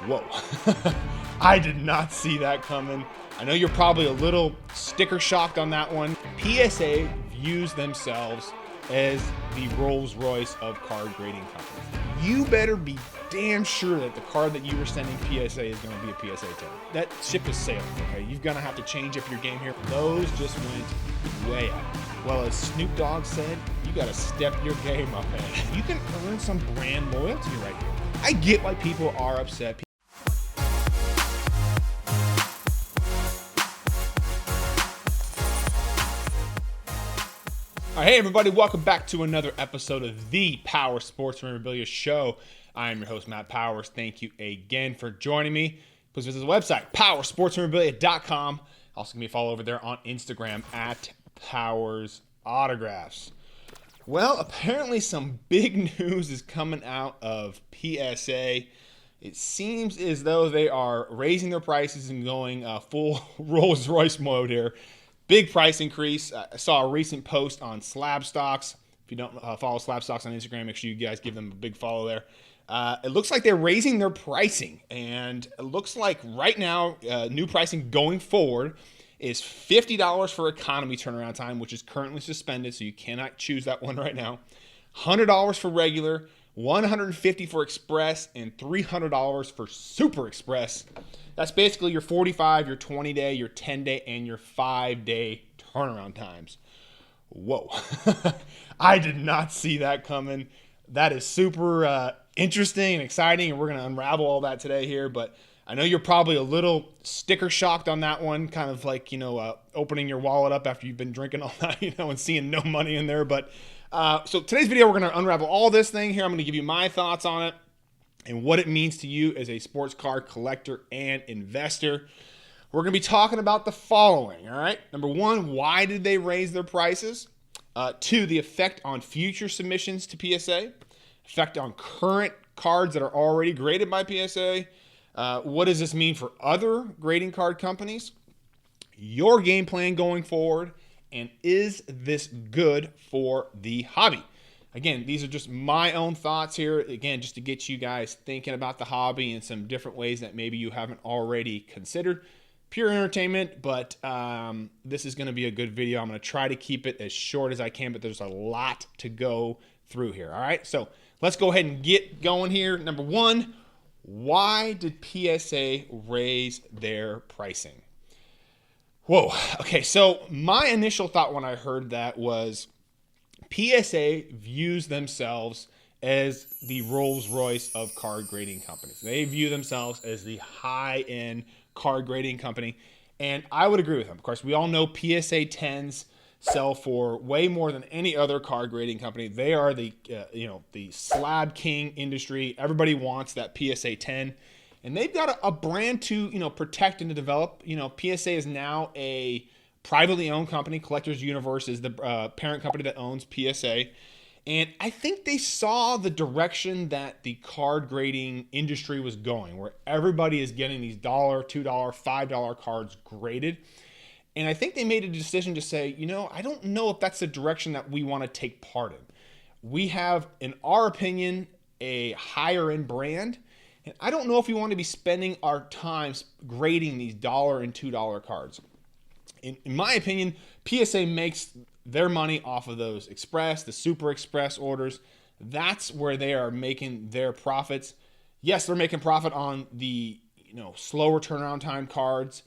Whoa. I did not see that coming. I know you're probably a little sticker shocked on that one. PSA views themselves as the Rolls-Royce of card grading companies. You better be damn sure that the card that you were sending PSA is going to be a PSA 10. That ship is sailing, okay? You're going to have to change up your game here. Those just went way up. Well, as Snoop Dogg said, you got to step your game up, man. You can earn some brand loyalty right here. I get why people are upset. All right, hey everybody, welcome back to another episode of the Powers Sports Memorabilia Show. I am your host, Matt Powers. Thank you again for joining me. Please visit the website, powersportsmemorabilia.com. Also, give me a follow over there on Instagram at Powers Autographs. Well, apparently some big news is coming out of PSA. It seems as though they are raising their prices and going full Rolls-Royce mode here. Big price increase. I saw a recent post on Slab Stocks. If you don't follow Slab Stocks on Instagram, make sure you guys give them a big follow there. It looks like they're raising their pricing, and it looks like right now, new pricing going forward is $50 for economy turnaround time, which is currently suspended, so you cannot choose that one right now. $100 for regular, $150 for express, and $300 for super express. That's basically your 45, your 20-day, your 10-day, and your 5-day turnaround times. Whoa. I did not see that coming. That is super interesting and exciting, and we're going to unravel all that today here. But I know you're probably a little sticker shocked on that one, kind of like, opening your wallet up after you've been drinking all night, and seeing no money in there. But so today's video, we're going to unravel all this thing here. I'm going to give you my thoughts on it and what it means to you as a sports card collector and investor. We're going to be talking about the following, all right? Number one, why did they raise their prices? Two, the effect on future submissions to PSA, effect on current cards that are already graded by PSA. What does this mean for other grading card companies? Your game plan going forward, and is this good for the hobby? Again, these are just my own thoughts here, again, just to get you guys thinking about the hobby in some different ways that maybe you haven't already considered. Pure entertainment, but this is going to be a good video. I'm going to try to keep it as short as I can, but there's a lot to go through here, all right? So let's go ahead and get going here. Number one, why did PSA raise their pricing? Whoa, okay, so my initial thought when I heard that was PSA views themselves as the Rolls-Royce of card grading companies. They view themselves as the high-end card grading company, and I would agree with them. Of course, we all know PSA 10s sell for way more than any other card grading company. They are the the slab king industry. Everybody wants that PSA 10, and they've got a brand to protect and to develop. PSA is now a privately owned company. Collectors Universe is the parent company that owns PSA. And I think they saw the direction that the card grading industry was going, where everybody is getting these $1, $2, $5 cards graded. And I think they made a decision to say, I don't know if that's the direction that we want to take part in. We have, in our opinion, a higher end brand. And I don't know if we want to be spending our time grading these $1 and $2 cards. In my opinion, PSA makes their money off of those express, the super express orders. That's where they are making their profits. Yes, they're making profit on the slower turnaround time cards,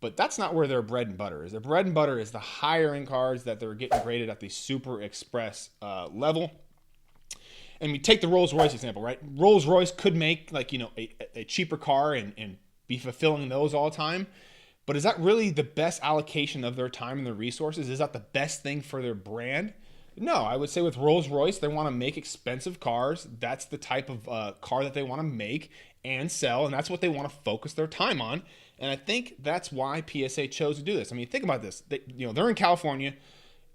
but that's not where their bread and butter is. Their bread and butter is the higher end cards that they're getting graded at the super express level. And we take the Rolls-Royce example, right? Rolls-Royce could make a cheaper car and be fulfilling those all the time. But is that really the best allocation of their time and their resources? Is that the best thing for their brand? No, I would say with Rolls-Royce, they want to make expensive cars. That's the type of car that they want to make and sell, and that's what they want to focus their time on. And I think that's why PSA chose to do this. I mean, think about this. They're in California.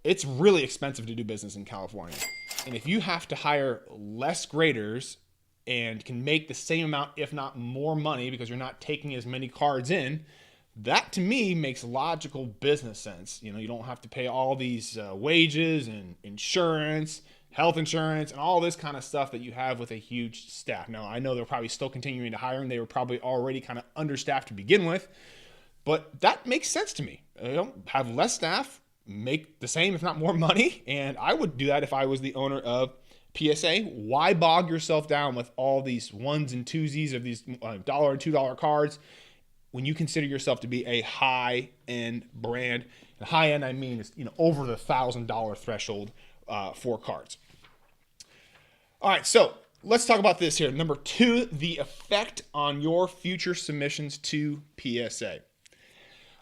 It's really expensive to do business in California. And if you have to hire less graders and can make the same amount, if not more money, because you're not taking as many cards in, that to me makes logical business sense. You don't have to pay all these wages and insurance health insurance and all this kind of stuff that you have with a huge staff. Now, I know they're probably still continuing to hire, and they were probably already kind of understaffed to begin with, but that makes sense to me. Have less staff, make the same, if not more money, and I would do that if I was the owner of PSA. Why bog yourself down with all these ones and twosies of these $1 and $2 cards when you consider yourself to be a high-end brand? And high-end, I mean, is over the $1,000 threshold for cards. All right, so let's talk about this here. Number 2, the effect on your future submissions to PSA.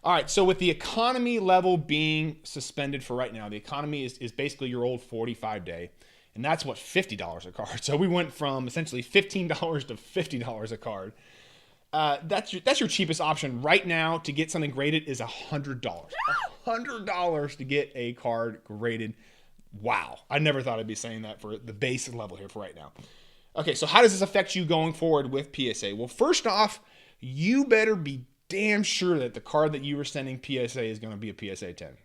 All right, so with the economy level being suspended for right now, the economy is basically your old 45-day. And that's what, $50 a card. So we went from essentially $15 to $50 a card. That's your cheapest option right now to get something graded is $100. $100 to get a card graded. Wow. I never thought I'd be saying that for the base level here for right now. Okay, so how does this affect you going forward with PSA? Well, first off, you better be damn sure that the card that you were sending PSA is going to be a PSA 10.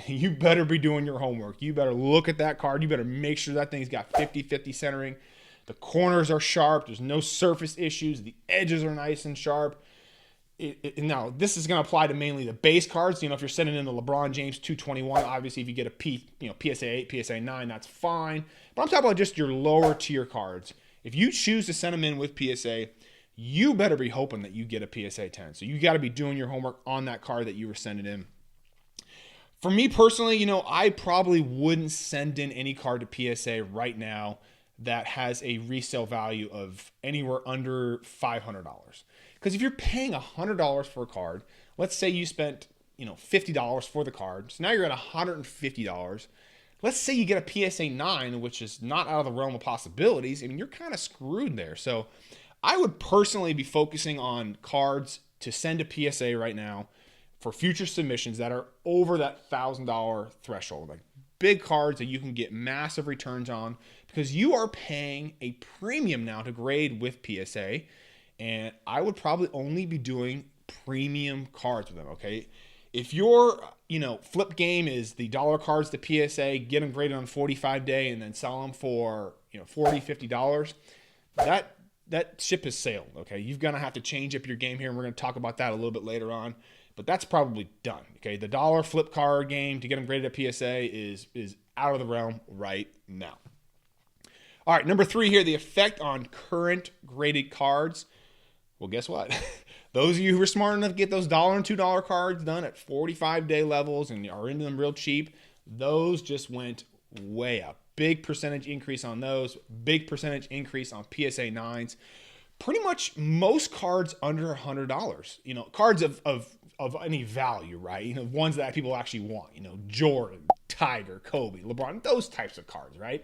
You better be doing your homework. You better look at that card. You better make sure that thing's got 50-50 centering. The corners are sharp. There's no surface issues. The edges are nice and sharp. Now, this is going to apply to mainly the base cards. If you're sending in the LeBron James 221, obviously if you get a PSA 8, PSA 9, that's fine. But I'm talking about just your lower tier cards. If you choose to send them in with PSA, you better be hoping that you get a PSA 10. So you got to be doing your homework on that card that you were sending in. For me personally, I probably wouldn't send in any card to PSA right now that has a resale value of anywhere under $500. Because if you're paying $100 for a card, let's say you spent $50 for the card, so now you're at $150. Let's say you get a PSA 9, which is not out of the realm of possibilities. You're kind of screwed there. So I would personally be focusing on cards to send to PSA right now for future submissions that are over that $1,000 threshold, like big cards that you can get massive returns on, because you are paying a premium now to grade with PSA, and I would probably only be doing premium cards with them, okay? If your, flip game is the dollar cards to PSA, get them graded on 45-day and then sell them for, $40, $50, that ship has sailed, okay? You're going to have to change up your game here, and we're going to talk about that a little bit later on. But that's probably done, okay? The dollar flip card game to get them graded at PSA is out of the realm right now. All right, number 3 here, the effect on current graded cards. Well, guess what? Those of you who are smart enough to get those $1 and $2 cards done at 45-day levels and are into them real cheap, those just went way up. Big percentage increase on those. Big percentage increase on PSA 9s. Pretty much most cards under $100. Cards of any value, right? Ones that people actually want. Jordan, Tiger, Kobe, LeBron, those types of cards, right?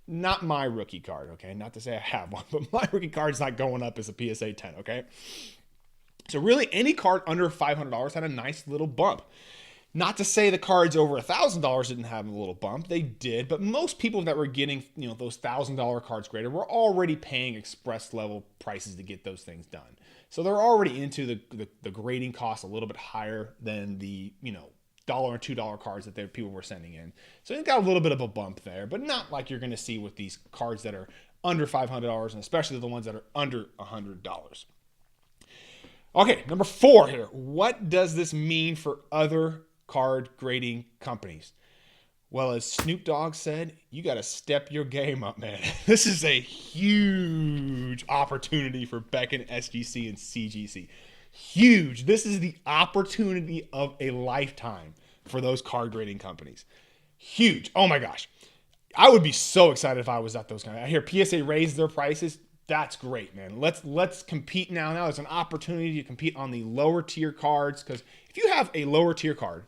Not my rookie card, okay? Not to say I have one, but my rookie card's not going up as a PSA 10, okay? So really, any card under $500 had a nice little bump. Not to say the cards over $1,000 didn't have a little bump. They did, but most people that were getting, those $1,000 cards graded were already paying express level prices to get those things done. So they're already into the grading cost a little bit higher than the, $1 or $2 cards that people were sending in. So it got a little bit of a bump there, but not like you're going to see with these cards that are under $500, and especially the ones that are under $100. Okay, number 4 here. What does this mean for other card grading companies? Well, as Snoop Dogg said, you got to step your game up, man. This is a huge opportunity for Beckett, SGC, and CGC. Huge. This is the opportunity of a lifetime for those card grading companies. Huge. Oh my gosh. I would be so excited if I was at those companies. I hear PSA raised their prices. That's great, man. Let's compete now. Now there's an opportunity to compete on the lower tier cards, because if you have a lower tier card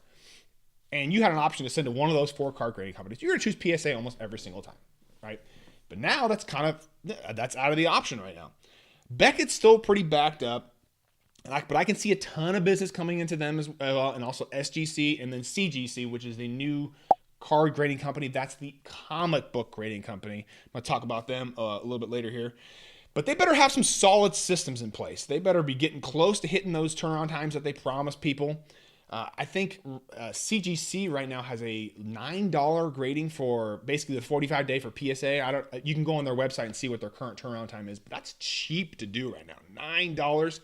and you had an option to send to one of those 4 card grading companies, you're going to choose PSA almost every single time, right? But now that's that's out of the option right now. Beckett's still pretty backed up, but I can see a ton of business coming into them as well, and also SGC and then CGC, which is the new card grading company. That's the comic book grading company. I'm going to talk about them a little bit later here. But they better have some solid systems in place. They better be getting close to hitting those turnaround times that they promise people. I think CGC right now has a $9 grading for basically the 45-day for PSA. You can go on their website and see what their current turnaround time is, but that's cheap to do right now, $9.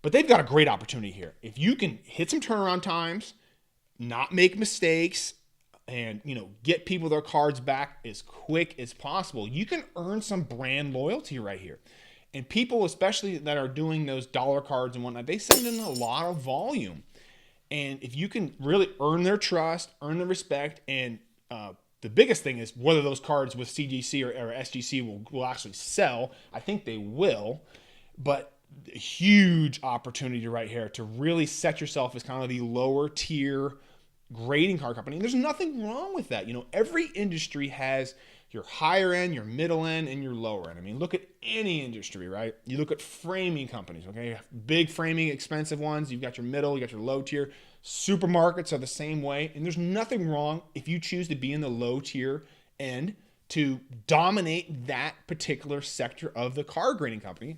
But they've got a great opportunity here. If you can hit some turnaround times, not make mistakes, and get people their cards back as quick as possible, you can earn some brand loyalty right here. And people, especially that are doing those dollar cards and whatnot, they send in a lot of volume. And if you can really earn their trust, earn their respect, and the biggest thing is whether those cards with CGC or SGC will actually sell. I think they will, but a huge opportunity right here to really set yourself as kind of the lower tier grading card company. And there's nothing wrong with that. Every industry has your higher end, your middle end, and your lower end. I mean, look at any industry, right? You look at framing companies, okay? Big framing, expensive ones. You've got your middle, you got your low tier. Supermarkets are the same way. And there's nothing wrong if you choose to be in the low tier end to dominate that particular sector of the card grading company.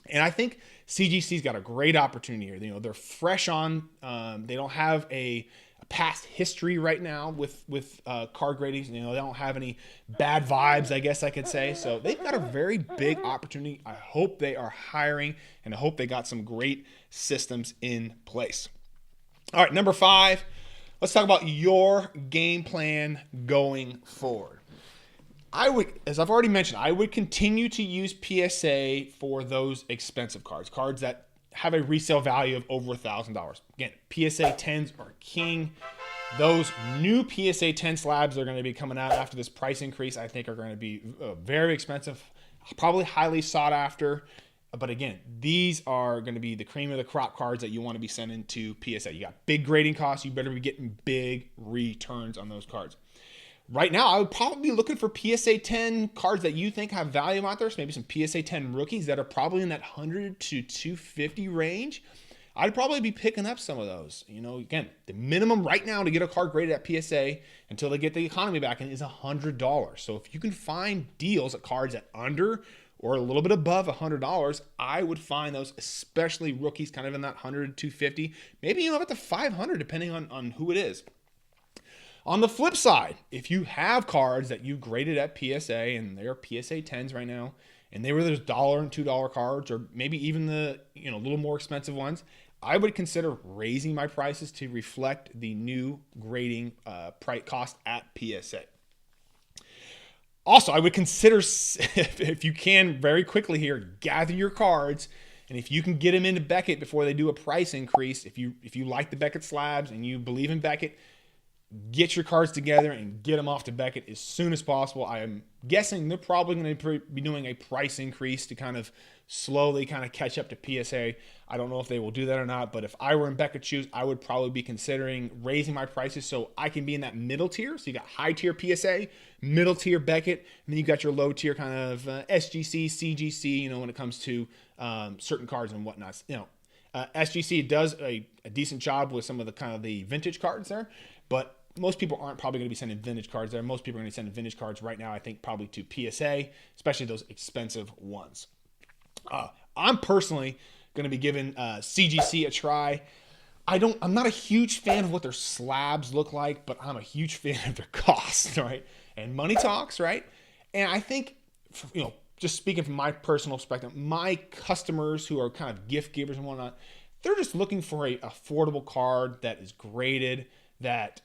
And I think CGC's got a great opportunity here. They're fresh on. They don't have a past history right now with card gradings. They don't have any bad vibes, I guess I could say. So they've got a very big opportunity. I hope they are hiring, and I hope they got some great systems in place. All right, number 5, let's talk about your game plan going forward. As I've already mentioned, I would continue to use PSA for those expensive cards that have a resale value of over $1,000. Again, PSA 10s are king. Those new PSA 10 slabs that are going to be coming out after this price increase, I think, are going to be very expensive, probably highly sought after. But again, these are going to be the cream of the crop cards that you want to be sending to PSA. You got big grading costs. You better be getting big returns on those cards. Right now, I would probably be looking for PSA 10 cards that you think have value out there. So maybe some PSA 10 rookies that are probably in that 100 to 250 range. I'd probably be picking up some of those. Again, the minimum right now to get a card graded at PSA until they get the economy back in is $100. So if you can find deals at cards at under or a little bit above $100, I would find those, especially rookies, kind of in that 100 to 250, maybe up to 500, depending on who it is. On the flip side, if you have cards that you graded at PSA and they're PSA 10s right now, and they were those $1 and $2 cards, or maybe even the little more expensive ones, I would consider raising my prices to reflect the new grading price cost at PSA. Also, I would consider, if you can very quickly here, gather your cards, and if you can get them into Beckett before they do a price increase, if you like the Beckett slabs and you believe in Beckett, get your cards together and get them off to Beckett as soon as possible. I am guessing they're probably going to be doing a price increase to kind of slowly kind of catch up to PSA. I don't know if they will do that or not, but if I were in Beckett's shoes, I would probably be considering raising my prices so I can be in that middle tier. So you got high tier PSA, middle tier Beckett, and then you got your low tier kind of SGC, CGC, when it comes to certain cards and whatnot. SGC does a decent job with some of the kind of the vintage cards there, but most people aren't probably going to be sending vintage cards there. Most people are going to be sending vintage cards right now, I think, probably to PSA, especially those expensive ones. I'm personally going to be giving CGC a try. I'm not a huge fan of what their slabs look like, but I'm a huge fan of their cost, right? And money talks, right? And I think, just speaking from my personal perspective, my customers who are kind of gift givers and whatnot, they're just looking for a affordable card that is graded, that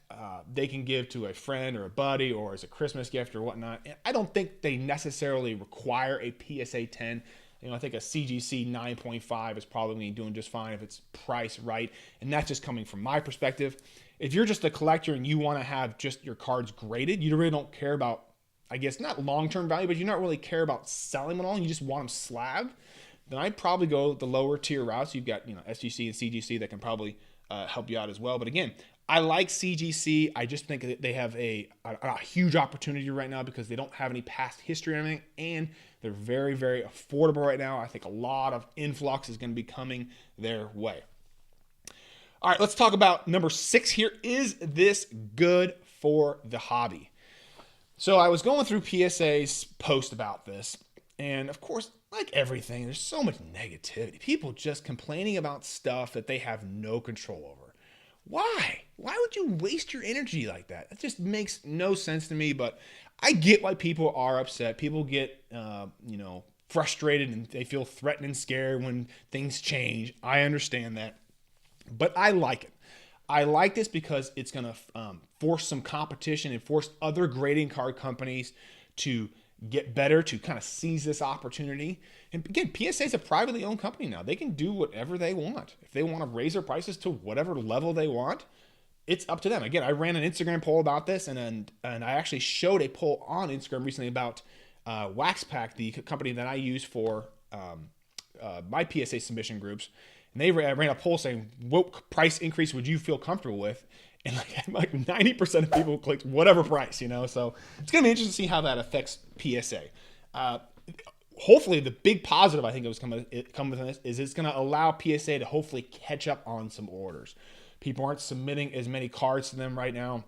they can give to a friend or a buddy or as a Christmas gift or whatnot. And I don't think they necessarily require a PSA 10. I think a CGC 9.5 is probably doing just fine if it's priced right. And that's just coming from my perspective. If you're just a collector and you want to have just your cards graded, you really don't care about, I guess, not long-term value, but you don't really care about selling them at all, and you just want them slabbed, then I'd probably go the lower tier routes. You've got SGC and CGC that can probably help you out as well. But again, I like CGC. I just think that they have a huge opportunity right now because they don't have any past history or anything, and they're very, very affordable right now. I think a lot of influx is going to be coming their way. All right, let's talk about number 6 here. Is this good for the hobby? So I was going through PSA's post about this, and of course, like everything, there's so much negativity. People just complaining about stuff that they have no control over. Why? Why would you waste your energy like that? It just makes no sense to me, but I get why people are upset. People get, frustrated and they feel threatened and scared when things change. I understand that, but I like it. I like this because it's going to force some competition and force other grading card companies to get better, to kind of seize this opportunity. And again, PSA is a privately owned company now. They can do whatever they want. If they want to raise their prices to whatever level they want, it's up to them. Again, I ran an Instagram poll about this, and I actually showed a poll on Instagram recently about WaxPack, the company that I use for my PSA submission groups. And they ran a poll saying, what price increase would you feel comfortable with? And like 90% of people clicked whatever price, So it's going to be interesting to see how that affects PSA. Hopefully, the big positive I think it was coming with this is it's going to allow PSA to hopefully catch up on some orders. People aren't submitting as many cards to them right now.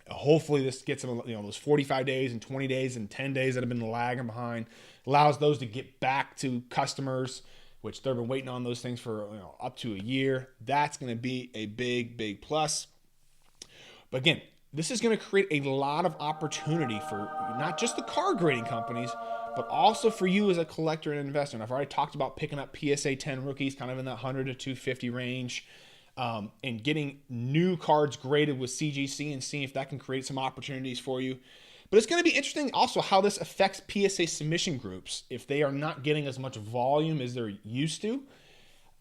Hopefully, this gets them, those 45 days and 20 days and 10 days that have been lagging behind, allows those to get back to customers, which they've been waiting on those things for up to a year. That's going to be a big, big plus. But again, this is going to create a lot of opportunity for not just the card grading companies, but also for you as a collector and investor. And I've already talked about picking up PSA 10 rookies kind of in that 100 to 250 range, and getting new cards graded with CGC and seeing if that can create some opportunities for you. But it's going to be interesting also how this affects PSA submission groups. If they are not getting as much volume as they're used to,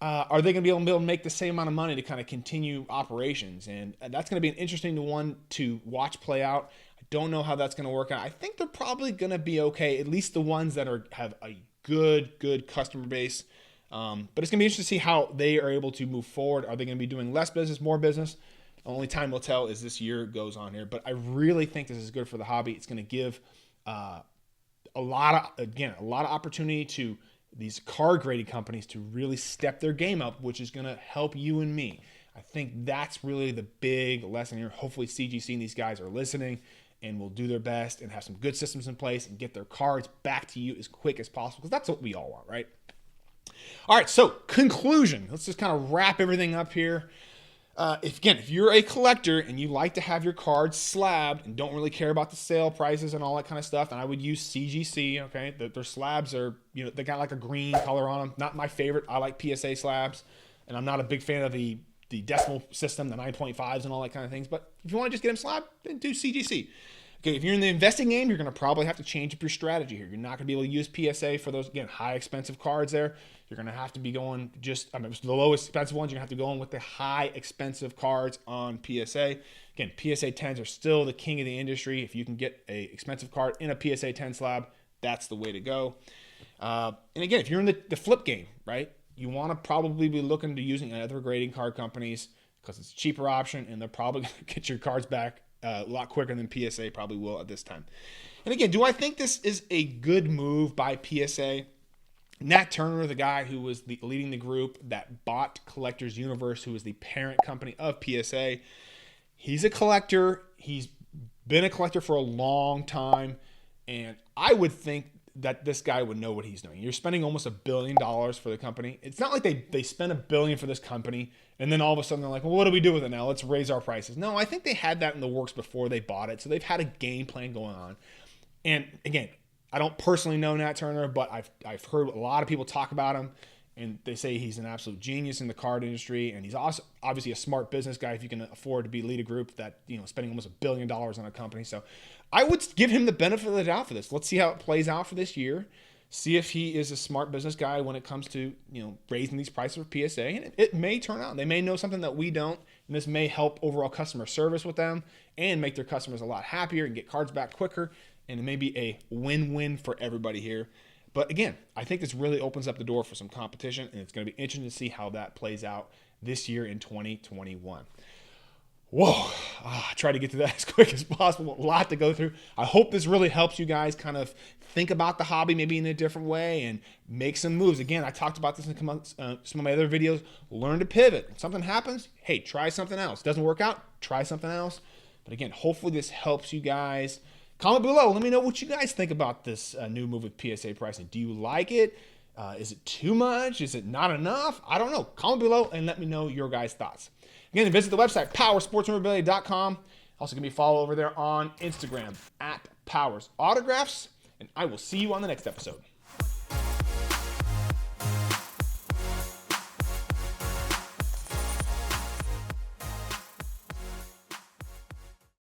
are they going to be able to make the same amount of money to kind of continue operations? And that's going to be an interesting one to watch play out. I don't know how that's going to work out. I think they're probably going to be okay, at least the ones that have a good customer base. But it's going to be interesting to see how they are able to move forward. Are they going to be doing less business, more business? Only time will tell as this year goes on here. But I really think this is good for the hobby. It's going to give a lot of opportunity to these card grading companies to really step their game up, which is going to help you and me. I think that's really the big lesson here. Hopefully CGC and these guys are listening and will do their best and have some good systems in place and get their cards back to you as quick as possible, because that's what we all want, right? All right, so conclusion. Let's just kind of wrap everything up here. If you're a collector and you like to have your cards slabbed and don't really care about the sale prices and all that kind of stuff, then I would use CGC, okay? Their slabs are, they got like a green color on them. Not my favorite. I like PSA slabs, and I'm not a big fan of the decimal system, the 9.5s and all that kind of things. But if you want to just get them slabbed, then do CGC. Okay, if you're in the investing game, you're going to probably have to change up your strategy here. You're not going to be able to use PSA for those, again, high expensive cards there. You're going to have to be going the lowest expensive ones. You're going to have to go in with the high expensive cards on PSA. Again, PSA 10s are still the king of the industry. If you can get a expensive card in a PSA 10 slab, that's the way to go. And again, if you're in the flip game, right, you want to probably be looking to using other grading card companies because it's a cheaper option, and they're probably going to get your cards back a lot quicker than PSA probably will at this time. And again, do I think this is a good move by PSA? Nat Turner, the guy who was leading the group that bought Collectors Universe, who is the parent company of PSA, he's a collector. He's been a collector for a long time, and I would think that this guy would know what he's doing. You're spending almost $1 billion for the company. It's not like they spent $1 billion for this company and then all of a sudden they're like, well, what do we do with it now? Let's raise our prices. No, I think they had that in the works before they bought it. So they've had a game plan going on. And again, I don't personally know Nat Turner, but I've heard a lot of people talk about him, and they say he's an absolute genius in the card industry, and he's also obviously a smart business guy if you can afford to lead a group that, spending almost $1 billion on a company. So I would give him the benefit of the doubt for this. Let's see how it plays out for this year. See if he is a smart business guy when it comes to, raising these prices for PSA. And it may turn out. They may know something that we don't, and this may help overall customer service with them and make their customers a lot happier and get cards back quicker. And it may be a win-win for everybody here. But again, I think this really opens up the door for some competition, and it's going to be interesting to see how that plays out this year in 2021. Whoa, I try to get to that as quick as possible. A lot to go through. I hope this really helps you guys kind of think about the hobby maybe in a different way and make some moves. Again, I talked about this in some of my other videos. Learn to pivot. If something happens, hey, try something else. Doesn't work out, try something else. But again, hopefully this helps you guys. Comment below. Let me know what you guys think about this new move with PSA pricing. Do you like it? Is it too much? Is it not enough? I don't know. Comment below and let me know your guys' thoughts. Again, visit the website, powersportsmemorabilia.com. Also, can be followed over there on Instagram at Powers Autographs. And I will see you on the next episode.